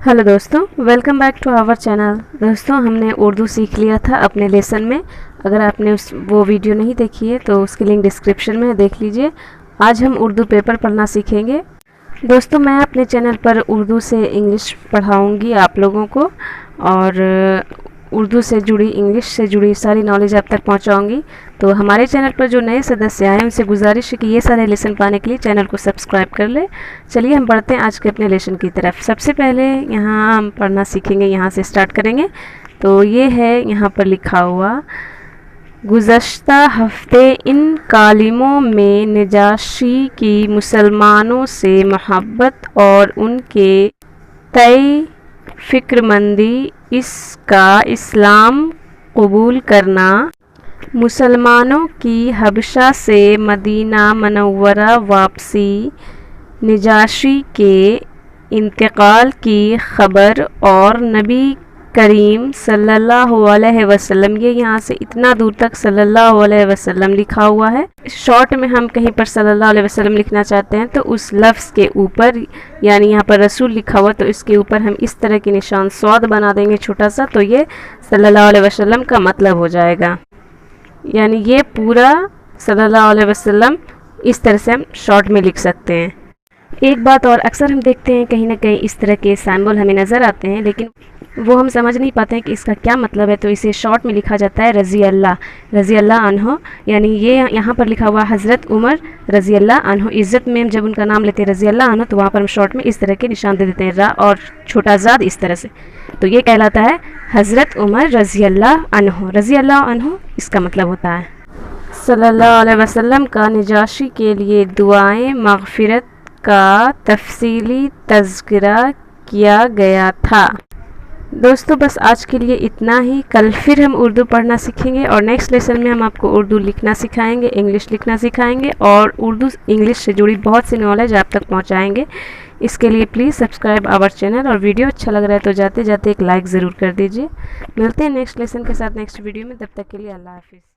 Hello दोस्तों, welcome back to our channel. दोस्तों, हमने उर्दू सीख लिया था अपने लेसन में। अगर आपने वो वीडियो नहीं देखी है तो उसकी लिंक डिस्क्रिप्शन में है, देख लीजिए। आज हम उर्दू पेपर पढ़ना सीखेंगे। दोस्तों, मैं अपने चैनल पर उर्दू से इंग्लिश पढ़ाऊंगी आप लोगों को, और उर्दू से जुड़ी, इंग्लिश से जुड़ी सारी नॉलेज आप तक पहुंचाऊंगी। तो हमारे चैनल पर जो नए सदस्य आए हैं उनसे गुजारिश है कि ये सारे लेसन पाने के लिए चैनल को सब्सक्राइब कर ले। चलिए हम बढ़ते हैं आज के अपने लेसन की तरफ। सबसे पहले यहाँ हम पढ़ना सीखेंगे, यहाँ से स्टार्ट करेंगे। तो ये है यहाँ पर लिखा हुआ, गुज़श्ता हफ्ते इन कालिमों में नजाशी की मुसलमानों से मोहब्बत और उनके तय फ़िक्रमंदी, इसका इस्लाम कबूल करना, मुसलमानों की हबशा से मदीना मनव्वरा वापसी, नजाशी के इंतकाल की ख़बर और नबी करीम सल्लल्लाहु अलैहि वसल्लम। ये यहाँ से इतना दूर तक सल्लल्लाहु अलैहि वसल्लम लिखा हुआ है। शॉर्ट में हम कहीं पर सल्लल्लाहु अलैहि वसल्लम लिखना चाहते हैं तो उस लफ्ज़ के ऊपर, यानी यहाँ पर रसूल लिखा हुआ तो इसके ऊपर हम इस तरह के निशान स्वाद बना देंगे छोटा सा, तो ये सल्लल्लाहु अलैहि वसल्लम का मतलब हो जाएगा। यानी ये पूरा सल्लल्लाहु अलैहि वसल्लम इस तरह से हम शॉर्ट में लिख सकते हैं। एक बात और, अक्सर हम देखते हैं कहीं ना कहीं इस तरह के सिंबल हमें नज़र आते हैं, लेकिन वो हम समझ नहीं पाते हैं कि इसका क्या मतलब है। तो इसे शॉर्ट में लिखा जाता है रज़ी अल्लाह अन्हो। यानी ये यहाँ पर लिखा हुआ हज़रत उमर रज़ी अल्लाह अन्हो। इज़्ज़त में हम जब उनका नाम लेते हैं रज़ी अल्लाह अन्हो, तो वहाँ पर हम शॉर्ट में इस तरह के निशान दे देते हैं, रा और छोटा ज़ाद इस तरह से। तो ये कहलाता है हज़रत उमर रज़ी अल्लाह अन्हो। रज़ी अल्लाह अन्हो इसका मतलब होता है। सल्लल्लाहु अलैहि वसल्लम का नजाशी के लिए दुआएं मग़फ़िरत का तफ़सीली तज़किरा किया गया था। दोस्तों, बस आज के लिए इतना ही। कल फिर हम उर्दू पढ़ना सीखेंगे और नेक्स्ट लेसन में हम आपको उर्दू लिखना सिखाएंगे, इंग्लिश लिखना सिखाएंगे और उर्दू इंग्लिश से जुड़ी बहुत सी नॉलेज आप तक पहुंचाएंगे। इसके लिए प्लीज़ सब्सक्राइब आवर चैनल, और वीडियो अच्छा लग रहा है तो जाते जाते एक लाइक ज़रूर कर दीजिए। मिलते हैं नेक्स्ट लेसन के साथ नेक्स्ट वीडियो में। तब तक के लिए अल्लाह हाफिज़।